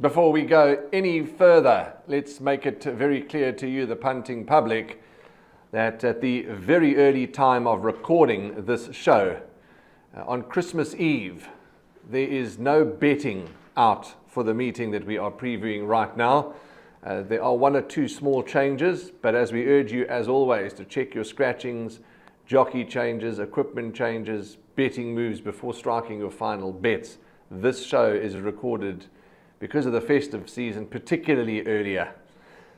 Before we go any further, let's make it very clear to you, the punting public, that at the very early time of recording this show, on Christmas Eve, there is no betting out for the meeting that we are previewing right now. There are one or two small changes, but as we urge you, as always, to check your scratchings, jockey changes, equipment changes, betting moves before striking your final bets. This show is recorded because of the festive season, particularly earlier.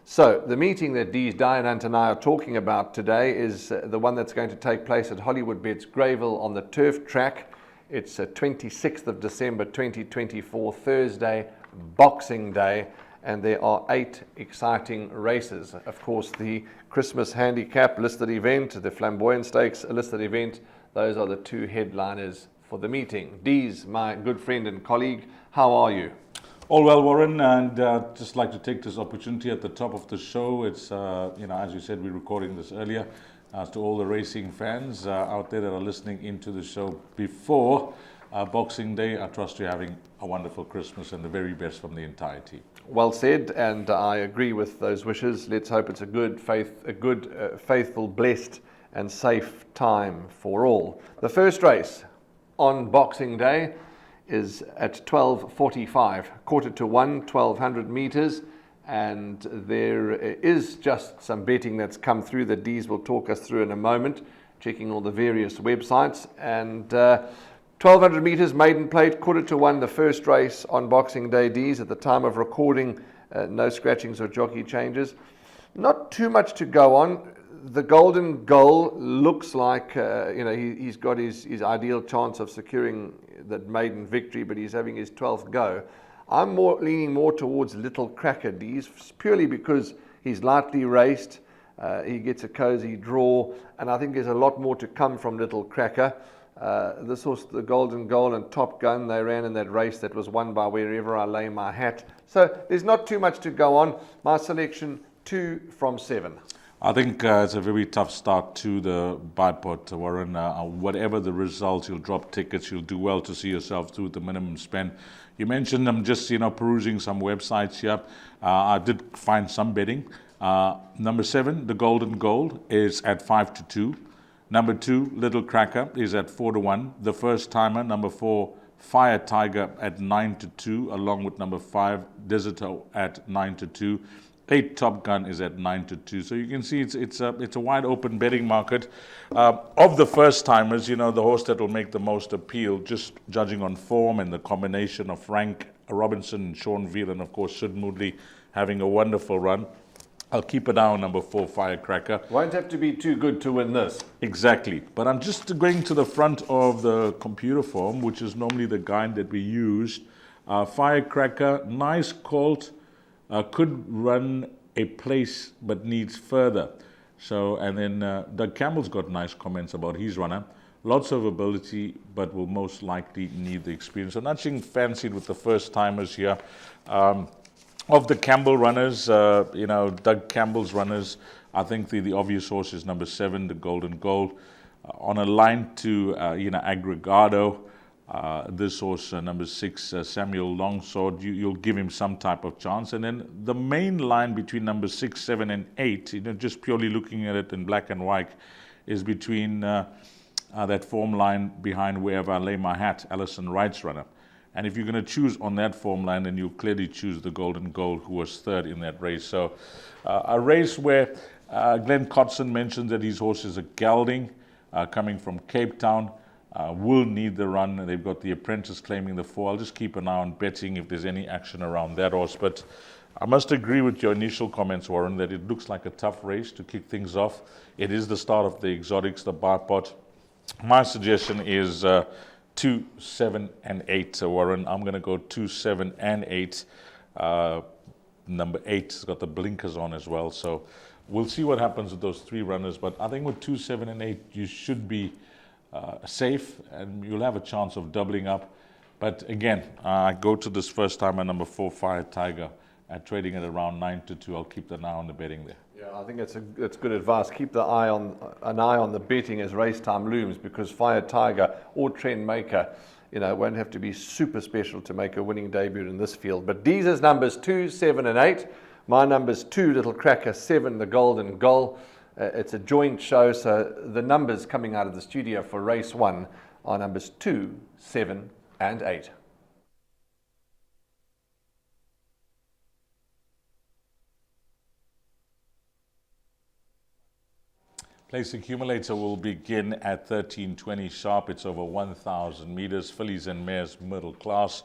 So the meeting that Dees Dynant and I are talking about today is the one that's going to take place at Hollywoodbets Greyville on the turf track. It's 26th of December 2024, Thursday, Boxing Day, and there are 8 exciting races. Of course, the Christmas Handicap listed event, the Flamboyant Stakes listed event, those are the 2 headliners for the meeting. Dees, my good friend and colleague, how are you? All well, Warren, and just like to take this opportunity at the top of the show. It's, as you said, we're recording this earlier. To all the racing fans out there that are listening into the show before Boxing Day, I trust you're having a wonderful Christmas and the very best from the entire team. Well said, and I agree with those wishes. Let's hope it's a good, faithful, blessed, and safe time for all. The first race on Boxing Day is at 12:45, 1:45, 1,200 meters, and there is just some betting that's come through that Dees will talk us through in a moment, checking all the various websites. And 1,200 meters maiden plate, 1:45, the first race on Boxing Day. Dees, at the time of recording, no scratchings or jockey changes. Not too much to go on. The Golden Goal looks like he's got his ideal chance of securing that maiden victory, but he's having his 12th go. I'm leaning more towards Little Cracker, Dees, purely because he's lightly raced. He gets a cozy draw, and I think there's a lot more to come from Little Cracker. This horse, the Golden Goal and Top Gun, they ran in that race that was won by Wherever I Lay My Hat. So there's not too much to go on. My selection, 2 from 7. I think it's a very tough start to the bipod, Warren. Whatever the results, you'll drop tickets. You'll do well to see yourself through the minimum spend. You mentioned I'm just perusing some websites here. I did find some betting. Number 7, the Golden Gold, is at 5-2. Number 2, Little Cracker, is at 4-1. The first timer, number 4, Fire Tiger, at 9-2, along with number 5, Deserto, at 9-2. 8 Top Gun is at 9-2. So you can see it's a wide open betting market. Of the first timers, the horse that will make the most appeal, just judging on form and the combination of Frank Robinson, Sean Veal, and of course Sid Moodley having a wonderful run. I'll keep an eye on number 4, Firecracker. Won't have to be too good to win this. Exactly. But I'm just going to the front of the computer form, which is normally the guide that we use. Firecracker, nice colt. Could run a place but needs further. So, and then Doug Campbell's got nice comments about his runner. Lots of ability, but will most likely need the experience. So nothing fancied with the first timers here. Of the Campbell runners, Doug Campbell's runners, I think the obvious horse is number 7, the Golden Gold. On a line to Aggregado. This horse, number 6, Samuel Longsword, you'll give him some type of chance. And then the main line between number 6, 7, and 8, just purely looking at it in black and white, is between that form line behind Wherever I Lay My Hat, Alison Wright's runner. And if you're going to choose on that form line, then you'll clearly choose the Golden Gold, who was 3rd in that race. So a race where Glenn Cotson mentioned that his horse is a gelding coming from Cape Town. Will need the run. They've got the Apprentice claiming the 4. I'll just keep an eye on betting if there's any action around that horse. But I must agree with your initial comments, Warren, that it looks like a tough race to kick things off. It is the start of the exotics, the bipod. My suggestion is 2, 7, and 8, Warren. I'm going to go 2, 7, and 8. Number 8 has got the blinkers on as well. So we'll see what happens with those 3 runners. But I think with 2, 7, and 8, you should be safe, and you'll have a chance of doubling up. But again, I go to this first time at number 4, Fire Tiger, at trading at around 9-2. I'll keep an eye on the betting there. Yeah, I think that's good advice. Keep an eye on the betting as race time looms, because Fire Tiger or Trend Maker won't have to be super special to make a winning debut in this field. But Deez's numbers 2, 7 and 8. My numbers 2, Little Cracker, 7, The Golden Goal. It's a joint show, so the numbers coming out of the studio for race 1 are numbers 2, 7 and 8. Place accumulator will begin at 13:20 sharp. It's over 1,000 meters. Fillies and mares middle class,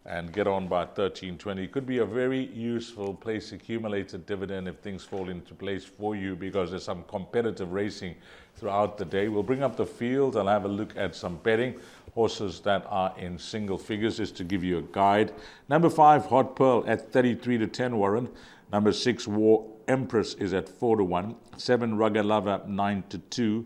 and get on by 13:20. Could be a very useful place accumulator dividend if things fall into place for you, because there's some competitive racing throughout the day. We'll bring up the field. I'll have a look at some betting horses that are in single figures, just to give you a guide. Number 5, Hot Pearl at 33-10, Warren. Number 6, War Empress is at 4-1. 7, Rugger Lover, 9-2.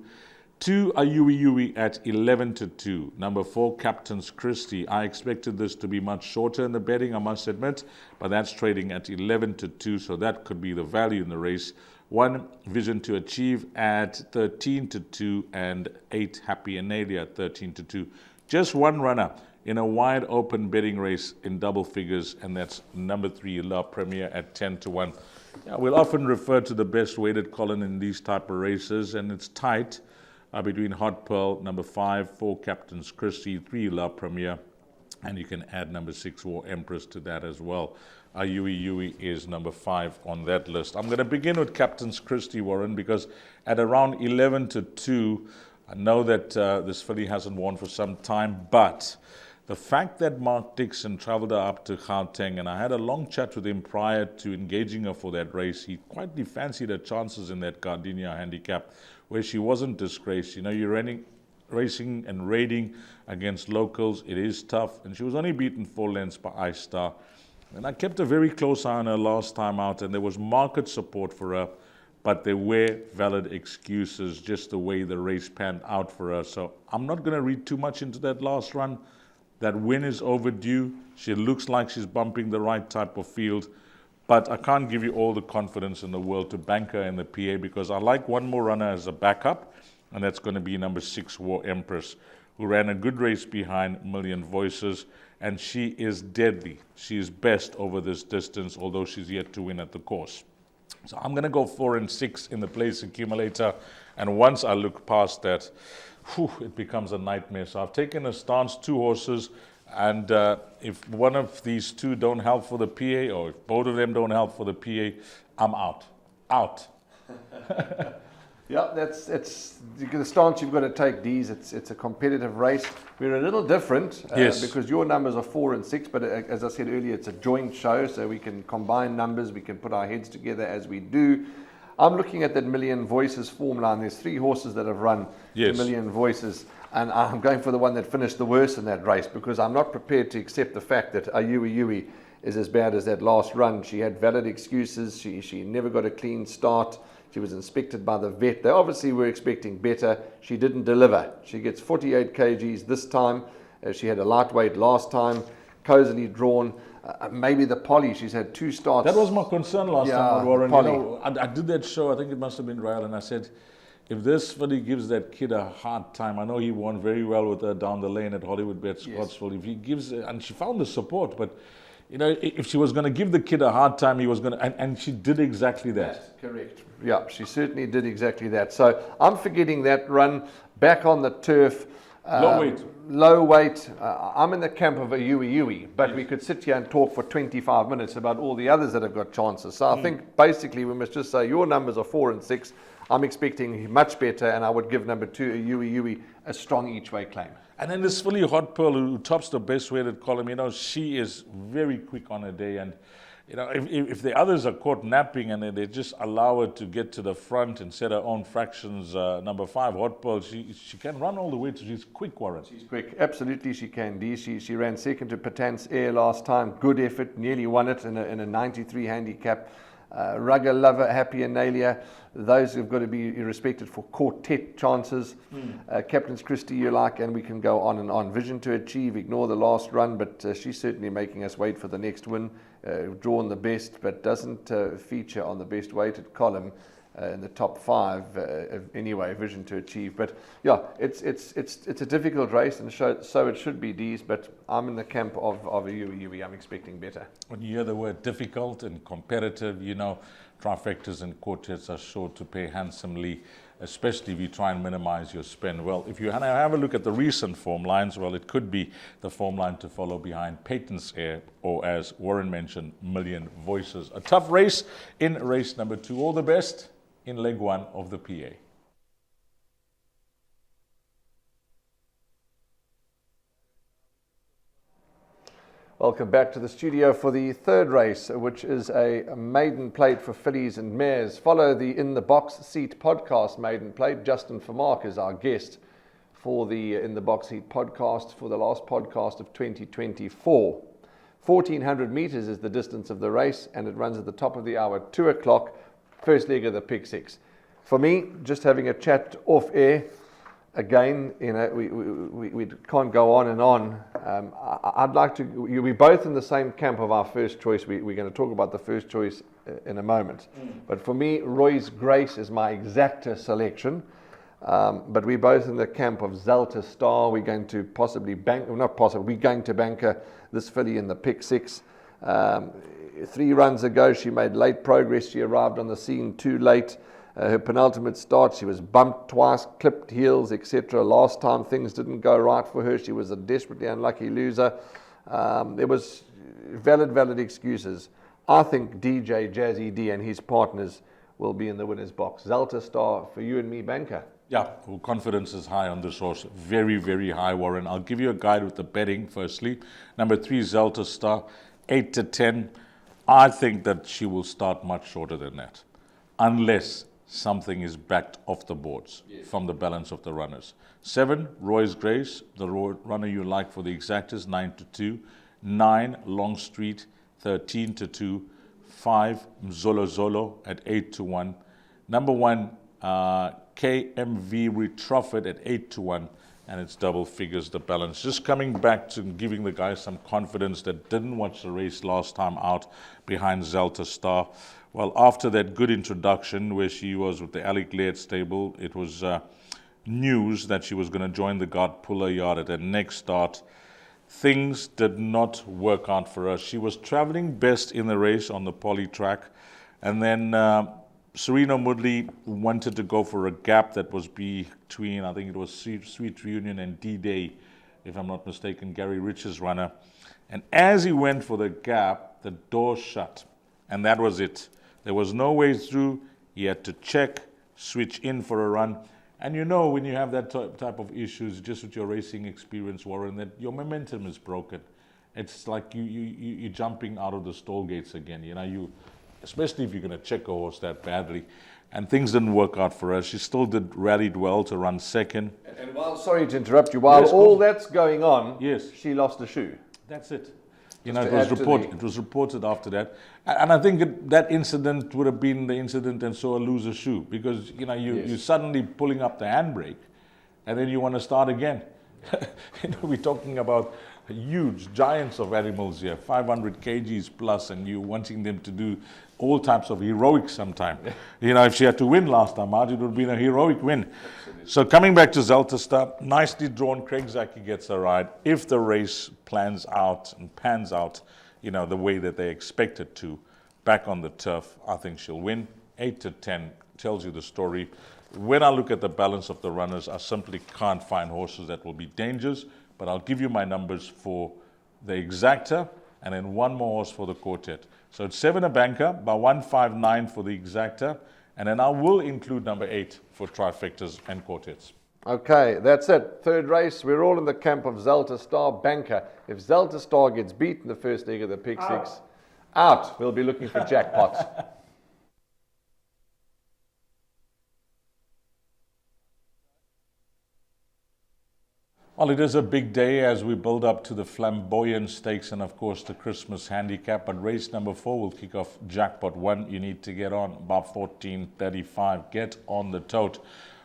2, Ayui at 11-2. Number 4, Captain's Christie. I expected this to be much shorter in the betting, I must admit, but that's trading at 11-2, so that could be the value in the race. 1, Vision to Achieve at 13-2, and 8, Happy Analia at 13-2. Just one runner in a wide open betting race in double figures, and that's number 3, La Premier at 10-1. Yeah, we'll often refer to the best weighted column in these type of races, and it's tight between Hot Pearl, number 5, 4, Captain's Christie, 3, La Premier, and you can add number 6, War Empress, to that as well. Yui is number 5 on that list. I'm going to begin with Captain's Christie, Warren, because at around 11-2, I know that this filly hasn't won for some time, but the fact that Mark Dixon travelled her up to Gauteng, and I had a long chat with him prior to engaging her for that race, he quietly fancied her chances in that Gardenia Handicap, where she wasn't disgraced. You're racing and raiding against locals. It is tough, and she was only beaten 4 lengths by Ice Star. And I kept a very close eye on her last time out, and there was market support for her, but there were valid excuses, just the way the race panned out for her. So I'm not going to read too much into that last run. That win is overdue. She looks like she's bumping the right type of field, but I can't give you all the confidence in the world to bank her in the PA, because I like one more runner as a backup, and that's going to be number 6, War Empress, who ran a good race behind Million Voices, and she is deadly. She is best over this distance, although she's yet to win at the course. So I'm going to go 4 and 6 in the place accumulator, and once I look past that, it becomes a nightmare. So I've taken a stance, 2 horses, and if one of these 2 don't help for the PA, or if both of them don't help for the PA, I'm out. Yeah, it's the stance you've got to take, Deez. It's a competitive race. We're a little different yes, because your numbers are 4 and 6, but as I said earlier, it's a joint show, so we can combine numbers, we can put our heads together as we do. I'm looking at that Million Voices form line. There's 3 horses that have run the Million Voices, and I'm going for the one that finished the worst in that race, because I'm not prepared to accept the fact that Ayui is as bad as that last run. She had valid excuses. She never got a clean start. She was inspected by the vet. They obviously were expecting better. She didn't deliver. She gets 48 kgs this time. She had a lightweight last time, cozily drawn. Maybe the Polly, she's had 2 starts. That was my concern last time, Warren. Polly. I did that show, I think it must have been Rail, and I said, if this filly gives that kid a hard time, I know he won very well with her down the lane at Hollywoodbets Scottsville. If he gives, and she found the support, but if she was going to give the kid a hard time, he was going to, and she did exactly that. That's correct. Yeah, she certainly did exactly that. So I'm forgetting that run, back on the turf. Low weight. I'm in the camp of a Yui, but we could sit here and talk for 25 minutes about all the others that have got chances. So I think basically we must just say your numbers are 4 and 6. I'm expecting much better, and I would give number 2, a Yui, a strong each way claim. And then this filly Hot Pearl, who tops the best weighted column, she is very quick on a day, and if the others are caught napping and they just allow her to get to the front and set her own fractions, number 5, Hot Pearl, she can run all the way. She's quick, Warren. She's quick. Absolutely she can, D. She ran second to Patan's Air last time. Good effort. Nearly won it in a 93 handicap. Rugger Lover, Happy Analia, those have got to be respected for quartet chances. Captain's Christie you like, and we can go on and on. Vision to Achieve, ignore the last run, but she's certainly making us wait for the next win. drawn the best, but doesn't feature on the best weighted column in the top 5 anyway. Vision to Achieve, but yeah, it's a difficult race, and so it should be D's. But I'm in the camp of a Yui. I'm expecting better. When you hear the word difficult and competitive, you know trifectas and quartets are sure to pay handsomely, especially if you try and minimize your spend. Well, if you have a look at the recent form lines, well, it could be the form line to follow behind Peyton's Air, or as Warren mentioned, Million Voices. A tough race in race number 2. All the best in leg 1 of the PA. Welcome back to the studio for the third race, which is a maiden plate for fillies and mares. Follow the In the Box Seat podcast maiden plate. Justin Vermaak is our guest for the In the Box Seat podcast for the last podcast of 2024. 1,400 meters is the distance of the race, and it runs at the top of the hour, 2 o'clock, first leg of the pick 6. For me, just having a chat off air, again, you know, we can't go on and on. I'd like to. We're both in the same camp of our first choice. We're going to talk about the first choice in a moment. But for me, Roy's Grace is my exacta selection. But we're both in the camp of Zelta Star. We're going to possibly we're going to banker this filly in the pick 6. 3 runs ago, she made late progress. She arrived on the scene too late. Her penultimate start, she was bumped twice, clipped heels, etc. Last time things didn't go right for her. She was a desperately unlucky loser. There was valid excuses. I think DJ Jazzy D and his partners will be in the winner's box. Zelta Star for you and me, banker. Yeah, well, confidence is high on this horse. Very, very high, Warren. I'll give you a guide with the betting, firstly. Number 3, Zelta Star, 8 to 10. I think that she will start much shorter than that, unless something is backed off the boards from the balance of the runners. 7, Roy's Grace, the runner you like for the exactas, 9 to 2. 9, Longstreet, 13 to 2. 5, Zolo Zolo at 8 to 1. Number 1, KMV Retrophet at 8 to 1. And it's double figures, the balance. Just coming back to giving the guys some confidence that didn't watch the race last time out behind Zelta Star. Well, after that good introduction where she was with the Alec Laird stable, it was news that she was going to join the Guard Puller Yard at her next start. Things did not work out for her. She was traveling best in the race on the poly track. And then Serena Moodley wanted to go for a gap that was between, I think it was Sweet Reunion and D-Day, if I'm not mistaken, Gary Rich's runner. And as he went for the gap, the door shut. And that was it. There was no way through. He had to check, switch in for a run. And you know when you have that type of issues, just with your racing experience, Warren, that your momentum is broken. It's like you're jumping out of the stall gates again. You know, especially if you're going to check a horse that badly. And things didn't work out for her. She still rallied well to run second. And while, sorry to interrupt you, while all that's going on, yes, she lost a shoe. That's it. You know, it was reported after that. And I think that incident would have been the incident and so a loser shoe, because, you know, you're suddenly pulling up the handbrake and then you want to start again. You know, we're talking about huge giants of animals here, 500 kgs plus, and you wanting them to do all types of heroics sometime. You know, if she had to win last time out, it would have been a heroic win. Absolutely. So coming back to Zelta Star, nicely drawn, Craig Zaki gets a ride. If the race plans out and pans out, you know, the way that they expect it to, back on the turf, I think she'll win. 8 to 10 tells you the story. When I look at the balance of the runners, I simply can't find horses that will be dangerous, but I'll give you my numbers for the exacta and then one more horse for the quartet. So it's 7 a banker, by 159 for the exacta, and then I will include number 8 for trifectas and quartets. Okay, that's it. Third race, we're all in the camp of Zelta Star, banker. If Zelta Star gets beat in the first leg of the pick 6, out. We'll be looking for jackpots. Well, it is a big day as we build up to the Flamboyant Stakes and, of course, the Christmas Handicap. But race number 4 will kick off jackpot 1. You need to get on about 14:35. Get on the tote.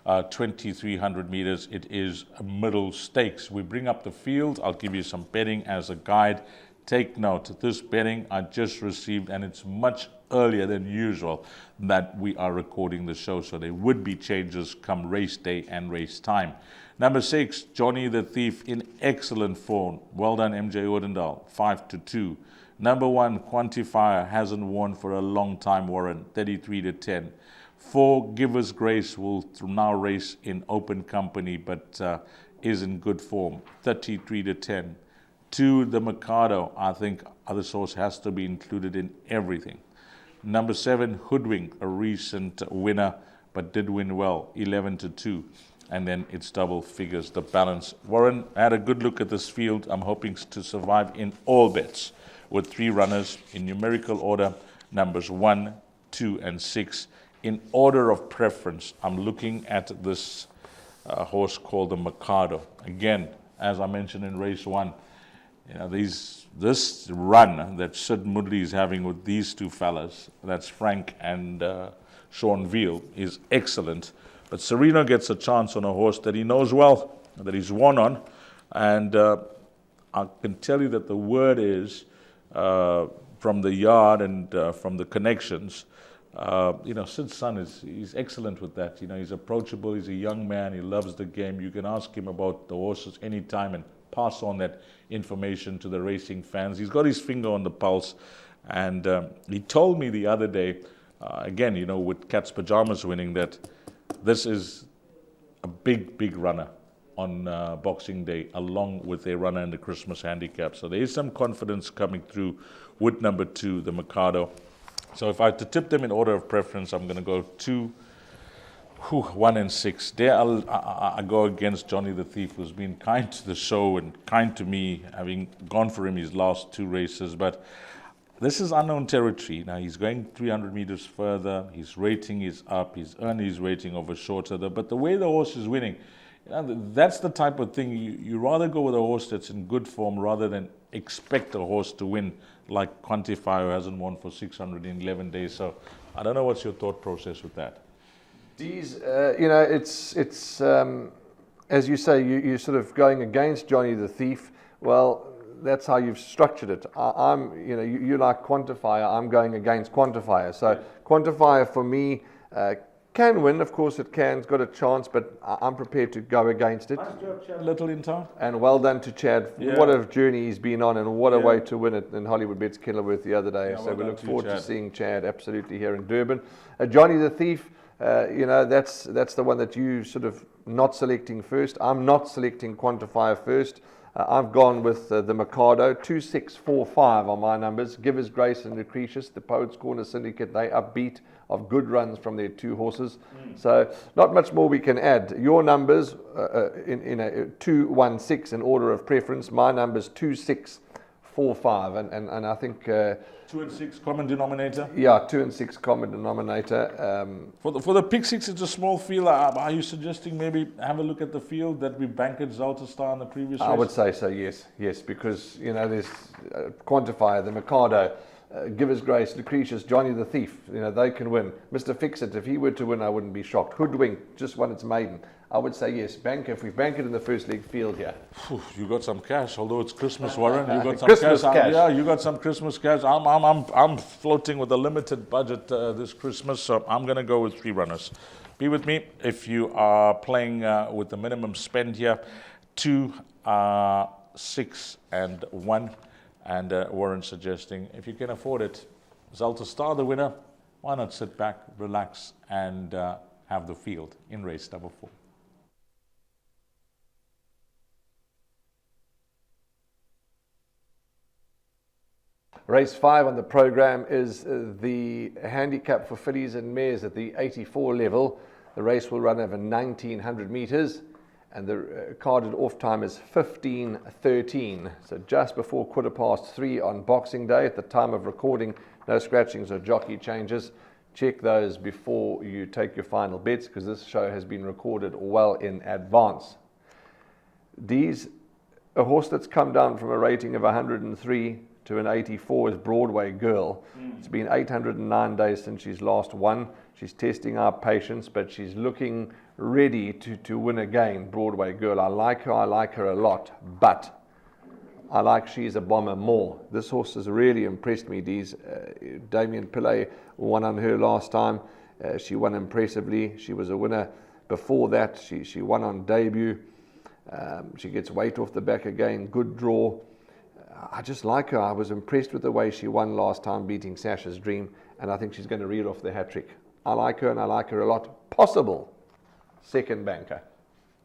2,300 meters. It is a middle stakes. We bring up the field. I'll give you some betting as a guide. take note, this betting I just received, and it's much earlier than usual that we are recording the show, so there would be changes come race day and race time. Number 6, Johnny the Thief, in excellent form. Well done, MJ Ordendal, 5-2. Number 1, Quantifier, hasn't won for a long time, Warren, 33-10. 4, Giver's Grace will now race in open company, but is in good form, 33-10. 2, the Mikado, I think other source has to be included in everything. Number 7, Hoodwink, a recent winner, but did win well, 11-2. And then it's double figures, the balance. Warren, I had a good look at this field. I'm hoping to survive in all bets with 3 runners in numerical order, numbers 1, 2, and 6. In order of preference, I'm looking at this horse called the Mikado. Again, as I mentioned in race 1, this run that Sid Moodley is having with these 2 fellas, that's Frank and Sean Veal, is excellent. But Sereno gets a chance on a horse that he knows well, that he's won on. And I can tell you that the word is, from the yard and from the connections, Sid's son he's excellent with that. He's approachable, he's a young man, he loves the game. You can ask him about the horses anytime and pass on that information to the racing fans. He's got his finger on the pulse. And he told me the other day, again, with Cat's Pajamas winning, that this is a big runner on Boxing Day, along with a runner in the Christmas Handicap. So there is some confidence coming through with number 2, the Mikado. So if I had to tip them in order of preference, I'm going to go 2, 1, and 6. There I go against Johnny the Thief, who's been kind to the show and kind to me, having gone for him his last 2 races. But this is unknown territory. Now he's going 300 meters further. His rating is up. He's earned his rating over shorter. But the way the horse is winning, that's the type of thing you rather go with a horse that's in good form rather than expect a horse to win like Quantifier, who hasn't won for 611 days. So I don't know what's your thought process with that. These, it's as you say, you're sort of going against Johnny the Thief. Well, that's how you've structured it. You like Quantifier, I'm going against Quantifier. So Quantifier for me can win, of course it can, it's got a chance, but I'm prepared to go against it. Nice job, Chad Little in town. And well done to Chad. Yeah. What a journey he's been on, and what a way to win it in Hollywoodbets Kenilworth the other day. So we look forward to seeing Chad absolutely here in Durban. Johnny the Thief, that's the one that you sort of not selecting first. I'm not selecting Quantifier first. I've gone with the Mikado, 2, 6, 4, 5 on my numbers. Givers Grace and Lucretius, the Poets Corner Syndicate, they upbeat of good runs from their 2 horses. So not much more we can add. Your numbers in a 2, 1, 6 in order of preference. My numbers 2, 6, 4, 5, and I think 2 and 6 common denominator. Yeah, 2 and 6 common denominator. For the pick 6, it's a small field. Are you suggesting maybe have a look at the field that we banked at Zalta Star in the previous race? I would say so. Yes, because there's Quantifier, the Mikado, Givers Grace, Lucretius, Johnny the Thief. They can win. Mr. Fix-It, if he were to win, I wouldn't be shocked. Hoodwink just won its maiden. I would say yes. Bank if we bank it in the first leg field here. You got some cash, although it's Christmas, Warren. You got some Christmas cash. Yeah, you got some Christmas cash. I'm floating with a limited budget this Christmas, so I'm going to go with 3 runners. Be with me if you are playing with the minimum spend here. 2, 6, and 1. And Warren suggesting, if you can afford it, Zalta Star the winner. Why not sit back, relax, and have the field in race number 4. Race 5 on the program is the handicap for fillies and mares at the 84 level. The race will run over 1900 meters, and the carded off time is 15:13. So just before 3:15 on Boxing Day. At the time of recording, no scratchings or jockey changes. Check those before you take your final bets, because this show has been recorded well in advance. A horse that's come down from a rating of 103 to an 84 is Broadway Girl. It's been 809 days since she's last won. She's testing our patience, but she's looking ready to win again, Broadway Girl. I like her a lot, but I like She's a Bomber more. This horse has really impressed me. Damien Pillay won on her last time. She won impressively. She was a winner before that. She won on debut. She gets weight off the back again. Good draw. I just like her. I was impressed with the way she won last time, beating Sasha's Dream, and I think she's going to reel off the hat-trick. I like her, and I like her a lot. Possible second banker.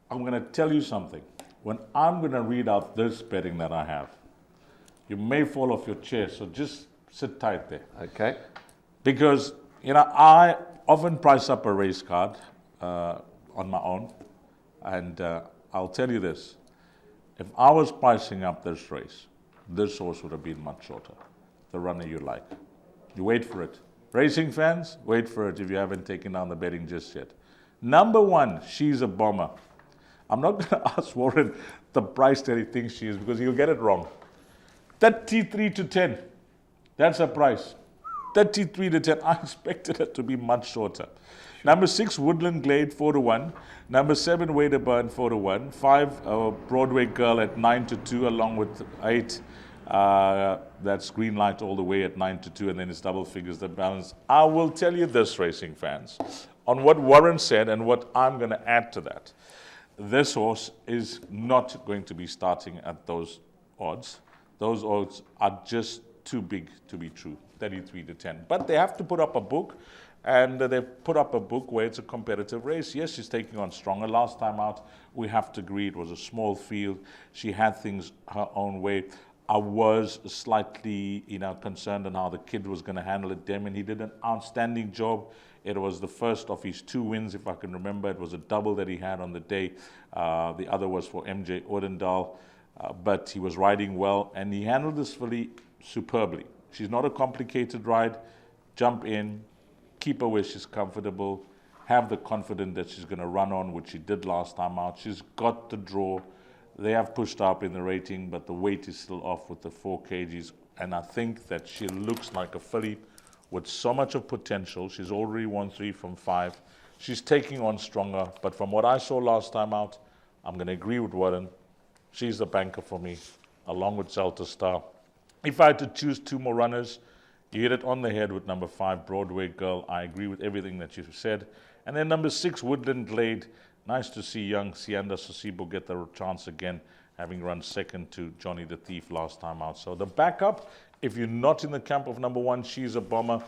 I'm going to tell you something. When I'm going to read out this betting that I have, you may fall off your chair, so just sit tight there. Okay. Because, I often price up a race card on my own, and I'll tell you this. If I was pricing up this race, this horse would have been much shorter. The runner you like. You wait for it. Racing fans, wait for it if you haven't taken down the betting just yet. Number 1, She's a Bomber. I'm not going to ask Warren the price that he thinks she is because he'll get it wrong. 33-10. That's her price. 33-10. I expected it to be much shorter. Number 6, Woodland Glade, 4-1. Number 7, Way to Burn, 4-1. 5, Broadway Girl at 9-2, along with 8. That's Green Light all the way at 9-2, and then it's double figures the balance. I will tell you this, racing fans, on what Warren said and what I'm going to add to that. This horse is not going to be starting at those odds. Those odds are just too big to be true, 33-10. But they have to put up a book, and they put up a book where it's a competitive race. Yes, she's taking on stronger. Last time out, we have to agree it was a small field. She had things her own way. I was slightly, concerned on how the kid was going to handle it. Damon, he did an outstanding job. It was the first of his 2 wins, if I can remember. It was a double that he had on the day. The other was for MJ Odendaal. But he was riding well, and he handled this filly superbly. She's not a complicated ride. Jump in, keep her where she's comfortable, have the confidence that she's going to run on, which she did last time out. She's got the draw. They have pushed up in the rating, but the weight is still off with the 4 kgs. And I think that she looks like a filly with so much of potential. She's already won 3 from 5. She's taking on stronger. But from what I saw last time out, I'm going to agree with Warren. She's the banker for me, along with Zelta Star. If I had to choose 2 more runners, you hit it on the head with number 5, Broadway Girl. I agree with everything that you've said. And then number 6, Woodland Glade. Nice to see young Sianda Sosibo get the chance again, having run second to Johnny the Thief last time out. So the backup, if you're not in the camp of number 1, She's a Bomber,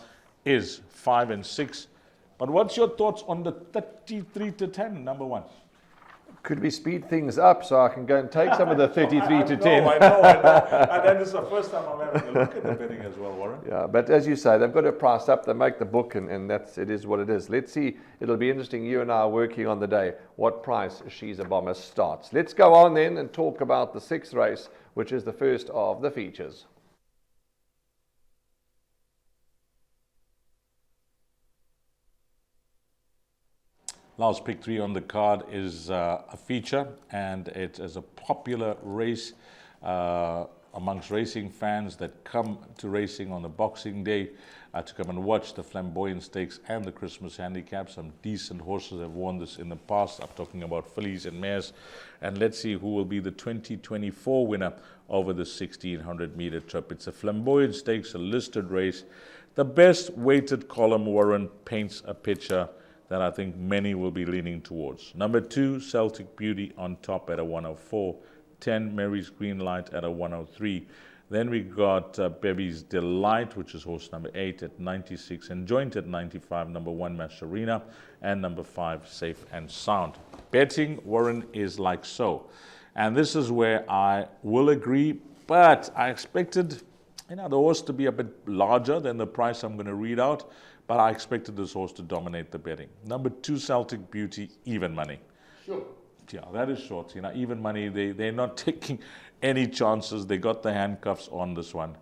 is 5 and 6. But what's your thoughts on the 33-10, number 1? Could we speed things up so I can go and take some of the 33-10? I know. And then it's the first time I'm having a look at the betting as well, Warren. Yeah, but as you say, they've got to price up. They make the book, and it is what it is. Let's see. It'll be interesting. You and I are working on the day. What price She's a Bomber starts. Let's go on then and talk about the 6th race, which is the first of the features. Last pick 3 on the card is a feature, and it is a popular race amongst racing fans that come to racing on the Boxing Day to come and watch the Flamboyant Stakes and the Christmas Handicap. Some decent horses have won this in the past. I'm talking about fillies and mares. And let's see who will be the 2024 winner over the 1600 meter trip. It's a Flamboyant Stakes, a listed race. The best weighted column, Warren, paints a picture that I think many will be leaning towards. Number 2, Celtic Beauty on top at a 104. 10, Mary's Green Light at a 103. Then we got Bevy's Delight, which is horse number 8 at 96, and joint at 95, number 1, Masharina, and number 5, Safe and Sound. Betting, Warren, is like so. And this is where I will agree, but I expected the horse to be a bit larger than the price I'm going to read out. But I expected this horse to dominate the betting. Number 2, Celtic Beauty, even money. Sure. Yeah, that is short. Even money, they're not taking any chances. They got the handcuffs on this one.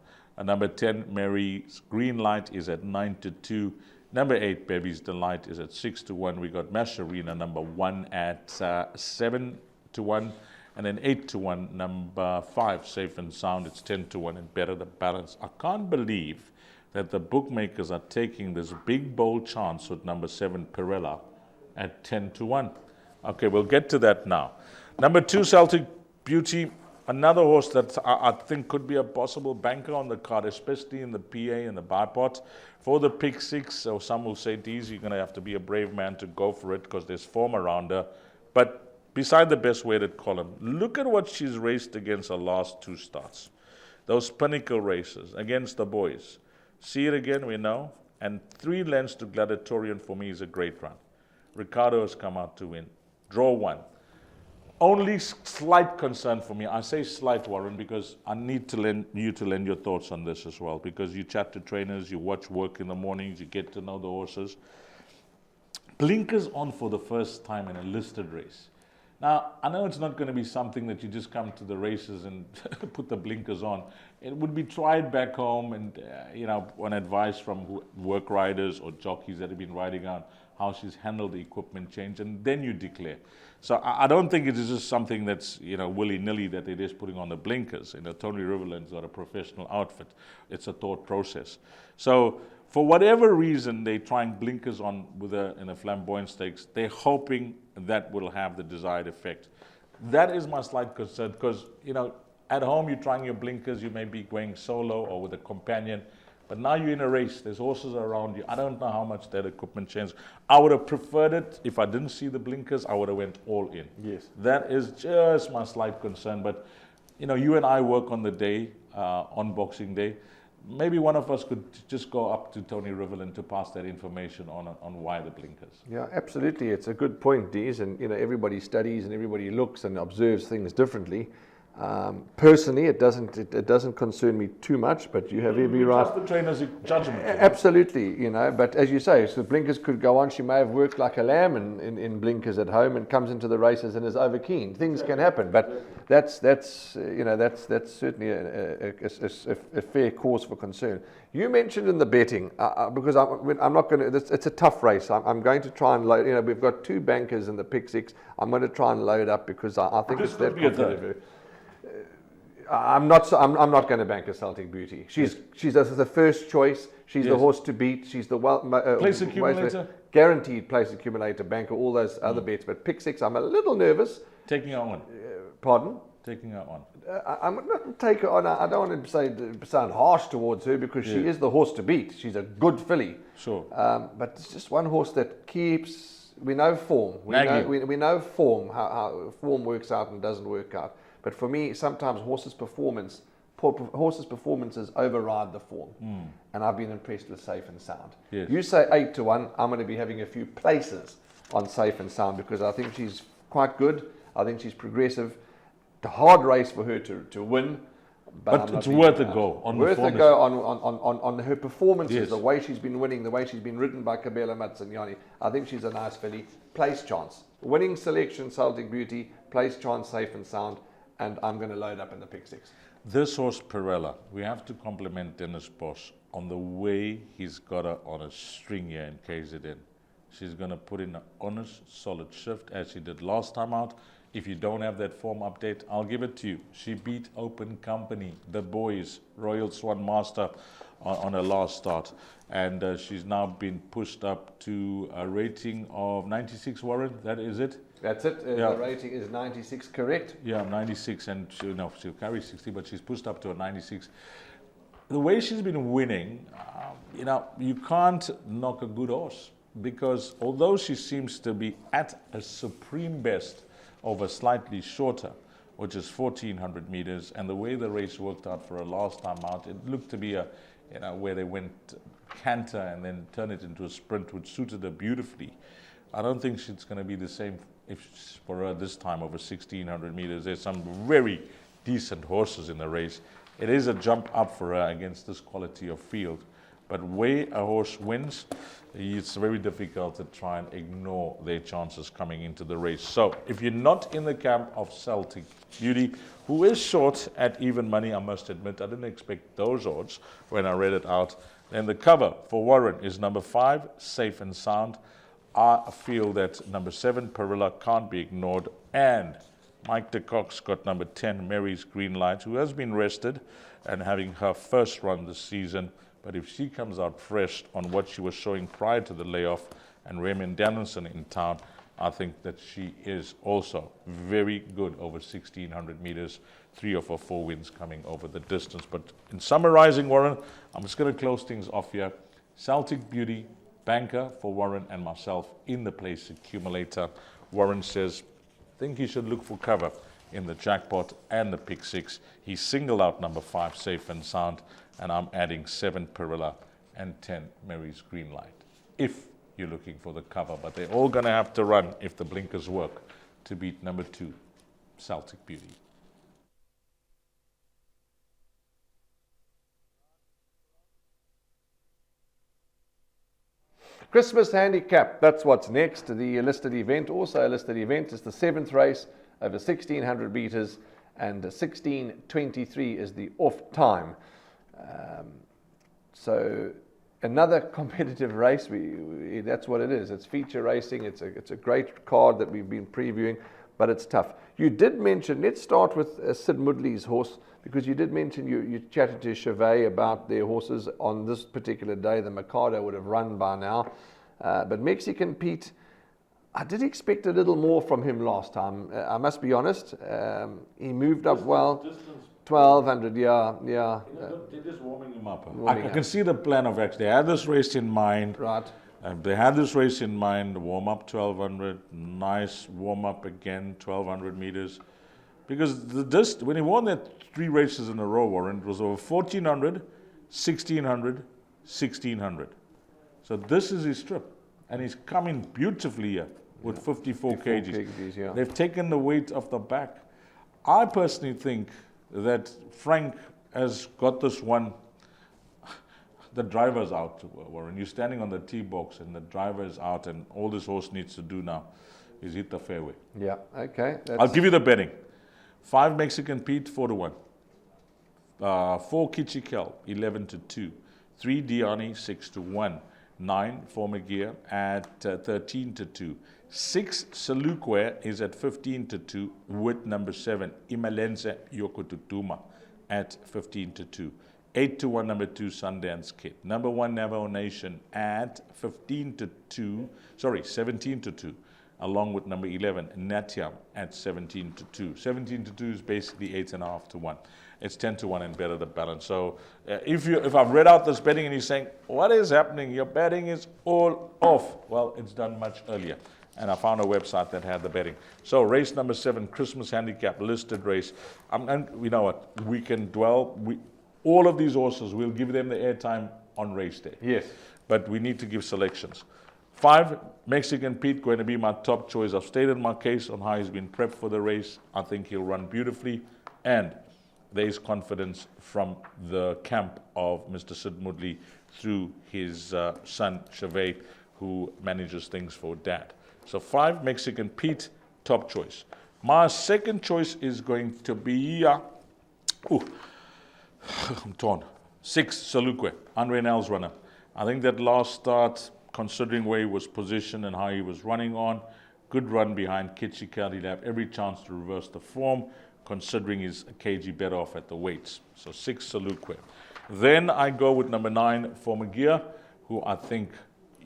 Number 10, Mary's Green Light, is at 9-2. Number 8, Bevy's Delight, is at 6-1. We got Masharina, number 1, at 7-1. And then 8-1, number 5, Safe and Sound, it's 10-1, and Better the Balance. I can't believe that the bookmakers are taking this big, bold chance with number 7, Perella, at 10-1. Okay, we'll get to that now. Number 2, Celtic Beauty. Another horse that I think could be a possible banker on the card, especially in the PA and the bipot. For the pick six, so some will say, "Deez, you're going to have to be a brave man to go for it because there's form around her." But beside the best weighted column, look at what she's raced against her last 2 starts. Those pinnacle races against the boys. See it again, we know. And 3 lengths to Gladiatorian for me is a great run. Ricardo has come out to win. Draw 1. Only slight concern for me. I say slight, Warren, because I need to lend your thoughts on this as well. Because you chat to trainers, you watch work in the mornings, you get to know the horses. Blinkers on for the first time in a listed race. Now, I know it's not going to be something that you just come to the races and put the blinkers on. It would be tried back home and, on advice from work riders or jockeys that have been riding on how she's handled the equipment change, and then you declare. So I don't think it is just something that's, willy-nilly that they're just putting on the blinkers. Tony Riverland's got a professional outfit. It's a thought process. So for whatever reason, they're trying blinkers on with in a Flamboyant stakes. They're hoping that will have the desired effect. That is my slight concern because, at home you're trying your blinkers, you may be going solo or with a companion, but now you're in a race, there's horses around you. I don't know how much that equipment changed. I would have preferred it if I didn't see the blinkers, I would have went all in. Yes. That is just my slight concern, but you and I work on the day, on Boxing Day. Maybe one of us could just go up to Tony Riverland to pass that information on why the blinkers. Yeah, absolutely. It's a good point, Deez. And everybody studies and everybody looks and observes things differently. Personally, it doesn't concern me too much. But you have every right. Trust the trainer's judgment. Absolutely, But as you say, so blinkers could go on. She may have worked like a lamb in blinkers at home and comes into the races and is over keen. Things can happen, but that's certainly a fair cause for concern. You mentioned in the betting because I'm not going to. It's a tough race. I'm going to try and load. We've got 2 bankers in the pick 6. I'm going to try and load up because I think it's that competitive. I'm not going to bank a Celtic Beauty. She's the first choice. She's the horse to beat. She's the place accumulator, guaranteed place accumulator, banker, all those other bets. But pick 6, I'm a little nervous. Taking her on. Pardon? Taking her on. I'm not take her on. I don't want to sound harsh towards her because she is the horse to beat. She's a good filly. Sure. But it's just one horse that keeps. We know form. We know form. How form works out and doesn't work out. But for me, sometimes horses' performances override the form. And I've been impressed with Safe and Sound. Yes. You say 8-1, I'm going to be having a few places on Safe and Sound because I think she's quite good. I think she's progressive. The hard race for her to win. But it's worth a go. Worth a go on her performances, the way she's been winning, the way she's been ridden by Kabela Matsinyani. I think she's a nice filly. Place chance. Winning selection, Celtic Beauty. Place chance, Safe and Sound. And I'm going to load up in the pick 6. This horse, Perella, we have to compliment Dennis Bosch on the way he's got her on a string here in KZN. She's going to put in an honest, solid shift as she did last time out. If you don't have that form update, I'll give it to you. She beat Open Company, the boys, Royal Swan Master on her last start. And she's now been pushed up to a rating of 96, Warren. That is it? That's it. The rating is 96, correct? Yeah, 96, and she'll carry 60, but she's pushed up to a 96. The way she's been winning, you can't knock a good horse because although she seems to be at a supreme best over slightly shorter, which is 1,400 meters, and the way the race worked out for her last time out, it looked to be where they went canter and then turn it into a sprint, which suited her beautifully. I don't think it's going to be the same for her this time over 1,600 meters. There's some very decent horses in the race. It is a jump up for her against this quality of field. But where a horse wins, it's very difficult to try and ignore their chances coming into the race. So if you're not in the camp of Celtic Beauty, who is short at even money, I must admit, I didn't expect those odds when I read it out, then the cover for Warren is number 5, Safe and Sound. I feel that number 7, Perilla, can't be ignored. And Mike de Kock's got number 10, Mary's Green Light, who has been rested and having her first run this season. But if she comes out fresh on what she was showing prior to the layoff and Raymond Danielson in town, I think that she is also very good over 1,600 meters. 3 of her 4 wins coming over the distance. But in summarizing, Warren, I'm just going to close things off here. Celtic Beauty, banker for Warren and myself in the place accumulator. Warren says, I think he should look for cover in the jackpot and the pick 6. He singled out number 5, Safe and Sound, and I'm adding 7, Perilla, and 10, Mary's Green Light, if you're looking for the cover. But they're all going to have to run, if the blinkers work, to beat number 2, Celtic Beauty. Christmas Handicap, that's what's next. The listed event, also a listed event, is the 7th race over 1,600 meters, and 16:23 is the off time. So another competitive race. That's what it is. It's feature racing. It's a great card that we've been previewing, but it's tough. You did mention, let's start with Sid Mudley's horse, because you did mention you chatted to Chevet about their horses on this particular day. The Mikado would have run by now. But Mexican Pete, I did expect a little more from him last time. I must be honest. He moved up well. 1,200, yeah. They're just warming him up. I can see the plan of action. They had this race in mind. Right. They had this race in mind, warm up 1,200, nice warm up again, 1,200 meters. Because when he won that 3 races in a row, Warren, it was over 1,400, 1,600, 1,600. So this is his strip. And he's coming beautifully here with 54 kgs. Yeah. They've taken the weight off the back. I personally think that Frank has got this one. The driver's out, Warren. You're standing on the tee box and the driver is out, and all this horse needs to do now is hit the fairway. Yeah, okay. I'll give you the betting. 5 Mexican Pete, 4-1. 4 Kichikel, 11-2. 3 Diani, 6-1. 9 Formagear at 13-2. 6 Salukwe is at 15-2 with number 7 Imalense Yokotutuma at 15-2. 8-1 number 2 Sundance Kid. Number 1 Navajo Nation at 17-2, along with number 11 Natiam at 17-2. 17-2 is basically 8.5-1. It's 10-1 and better the balance. So if I've read out this betting and you're saying, what is happening? Your betting is all off. Well, it's done much earlier. And I found a website that had the betting. So race number 7, Christmas Handicap, listed race. And you know what? We can dwell. All of these horses, we'll give them the airtime on race day. Yes. But we need to give selections. 5, Mexican Pete, going to be my top choice. I've stated my case on how he's been prepped for the race. I think he'll run beautifully. And there is confidence from the camp of Mr. Sid Mudley through his son, Chevet, who manages things for Dad. So 5, Mexican Pete, top choice. My second choice is going to be, I'm torn. 6, Salukwe, Andre Nell's runner. I think that last start, considering where he was positioned and how he was running on, good run behind Kichikel. He'd have every chance to reverse the form, considering he's a kg better off at the weights. So 6, Salukwe. Then I go with number 9, Formagear, who I think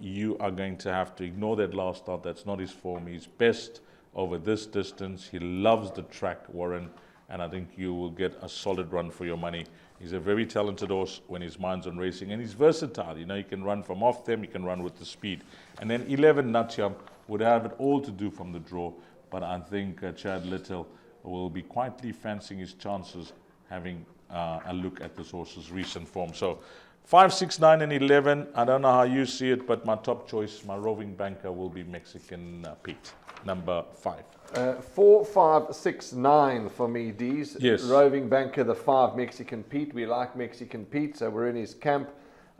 you are going to have to ignore that last start. That's not his form. He's best over this distance. He loves the track, Warren, and I think you will get a solid run for your money. He's a very talented horse when his mind's on racing, and he's versatile. You know, he can run from off them, he can run with the speed. And then 11, Natiam, would have it all to do from the draw, but I think Chad Little will be quietly fancying his chances, having a look at this horse's recent form. So 5, 6, 9, and 11, I don't know how you see it, but my top choice, my roving banker, will be Mexican Pete, number 5. 4, 5, 6, 9 for me, D's. Yes. Roving banker, the 5, Mexican Pete. We like Mexican Pete, so we're in his camp.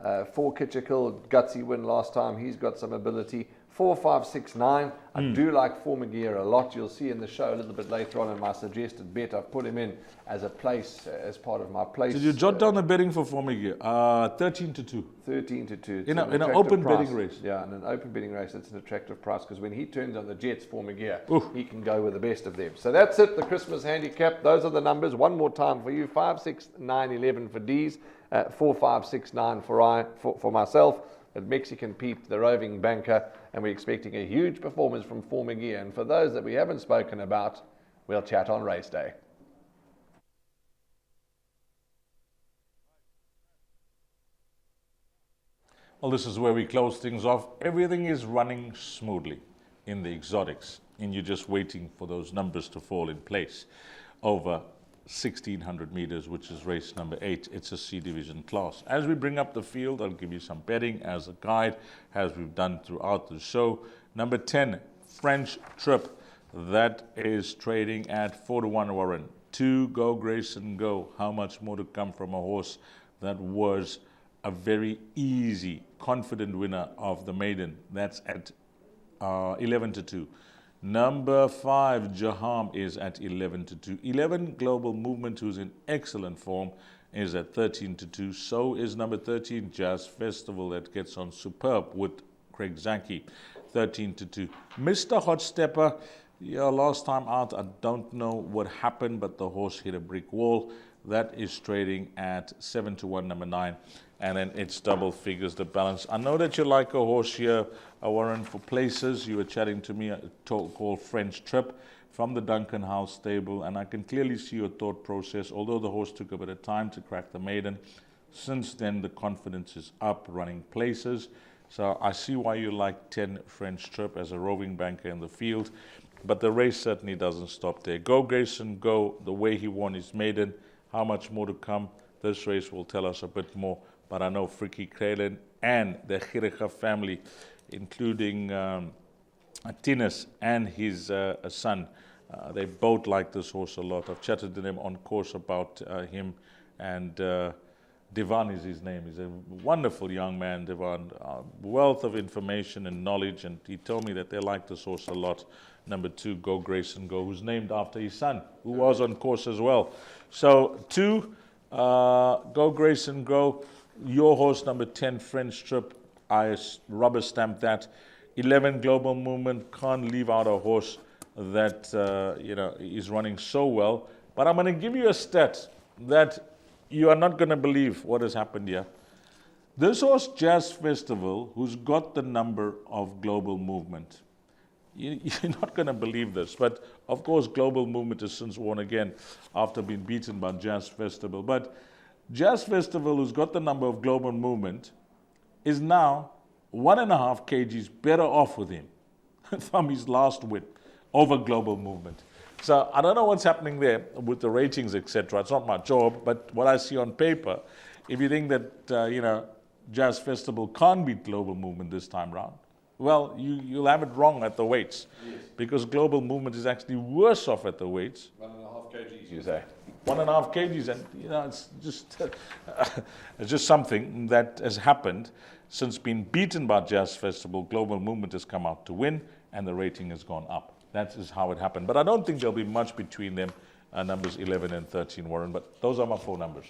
4, Kitchikel, gutsy win last time. He's got some ability. 4, 5, 6, 9. I do like Formagear a lot. You'll see in the show a little bit later on in my suggested bet. I've put him in as a place, as part of my place. Did you jot down the betting for Formagear? 13-2. 13-2. In an open betting race. Yeah, in an open betting race, it's an attractive price because when he turns on the Jets, Formagear, he can go with the best of them. So that's it, the Christmas Handicap. Those are the numbers. One more time for you. 5, 6, 9, 11 for D's. 4, 5, 6, 9 for myself. At Mexican Pete, the roving banker, and we're expecting a huge performance from Four McGee. And for those that we haven't spoken about, we'll chat on race day. Well, this is where we close things off. Everything is running smoothly in the exotics, and you're just waiting for those numbers to fall in place. Over 1,600 meters, which is race number 8. It's a C division class. As we bring up the field, I'll give you some betting as a guide, as we've done throughout the show. Number 10, French Trip. That is trading at 4-1 Warren. 2, Go Grayson Go. How much more to come from a horse that was a very easy, confident winner of the maiden? That's at 11-2. Number 5, Jaham, is at 11-2. 11, Global Movement, who's in excellent form, is at 13-2. So is number 13, Jazz Festival, that gets on superb with Craig Zaki, 13-2. Mr. Hot Stepper, yeah, last time out, I don't know what happened, but the horse hit a brick wall. That is trading at 7-1, number 9. And then it's double figures, the balance. I know that you like a horse here, Warren, for places. You were chatting to me, called French Trip, from the Duncan House stable, and I can clearly see your thought process. Although the horse took a bit of time to crack the maiden, since then the confidence is up, running places. So I see why you like 10 French Trip as a roving banker in the field, but the race certainly doesn't stop there. Go Grayson Go, the way he won his maiden, how much more to come? This race will tell us a bit more. But I know Frikkie Krelen and the Giriga family, including Tinus and his son, they both like this horse a lot. I've chatted to them on course about him, and Divan is his name. He's a wonderful young man, Divan, wealth of information and knowledge, and he told me that they like this horse a lot. Number 2, Go Grayson Go, who's named after his son, who was on course as well. So 2, Go Grayson Go. Your horse, number 10, French Trip, I rubber stamp that. 11, Global Movement. Can't leave out a horse that is running so well. But I'm going to give you a stat that you are not going to believe what has happened here. This horse, Jazz Festival, who's got the number of Global Movement. You're not going to believe this, but of course, Global Movement has since won again after being beaten by Jazz Festival. But Jazz Festival, who's got the number of Global Movement, is now 1.5 kgs better off with him from his last win over Global Movement. So I don't know what's happening there with the ratings, etc. It's not my job, but what I see on paper, if you think that Jazz Festival can't beat Global Movement this time round, well, you'll have it wrong at the weights. Yes. Because Global Movement is actually worse off at the weights. 1.5 kgs, you say? 1.5 kgs, and it's just something that has happened since being beaten by Jazz Festival. Global Movement has come out to win, and the rating has gone up. That is how it happened. But I don't think there'll be much between them, numbers 11 and 13, Warren. But those are my 4 numbers.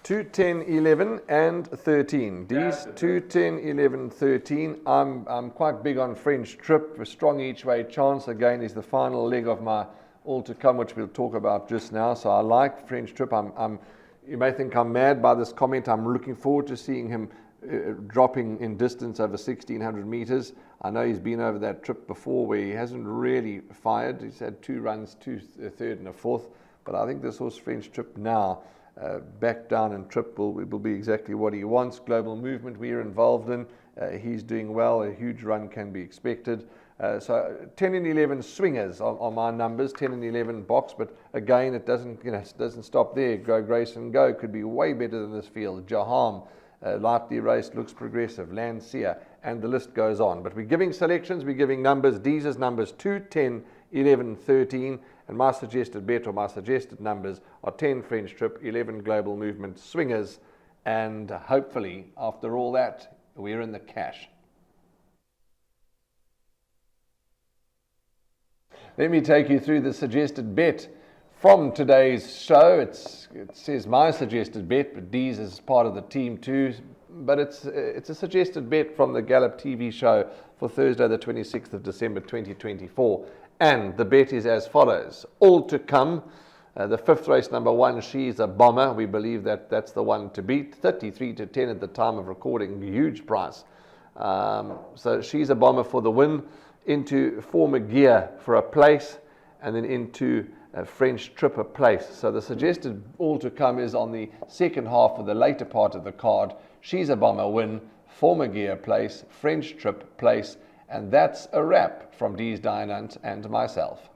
2, 10, 11, and 13. These 2, 10, 11, 13. I'm quite big on French Trip. A strong each way chance. Again, is the final leg of my all to come, which we'll talk about just now. So I like French Trip. You may think I'm mad by this comment. I'm looking forward to seeing him dropping in distance over 1,600 meters. I know he's been over that trip before where he hasn't really fired. He's had 2 runs, 2, a third and a fourth. But I think this horse French Trip now, back down and trip will be exactly what he wants. Global Movement we're involved in. He's doing well. A huge run can be expected. So 10 and 11 swingers on my numbers, 10 and 11 box, but again it doesn't stop there. Go Grayson Go could be way better than this field. Jaham, lightly raced, looks progressive. Lancia, and the list goes on. But we're giving selections, we're giving numbers. These is numbers 2, 10, 11, 13, and my suggested bet or my suggested numbers are 10 French Trip, 11 Global Movement swingers, and hopefully after all that we're in the cash. Let me take you through the suggested bet from today's show. It says my suggested bet, but Dee's is part of the team too. But it's a suggested bet from the Gallop TV show for Thursday, the 26th of December, 2024. And the bet is as follows. All to come. The 5th race, number 1, She's a Bomber. We believe that that's the one to beat. 33 to 10 at the time of recording. Huge price. So She's a Bomber for the win, into Former Gear for a place, and then into French Trip a place. So the suggested all to come is on the second half of the later part of the card. She's a Bomber win, Former Gear place, French Trip place, and that's a wrap from Dee's Dinant and myself.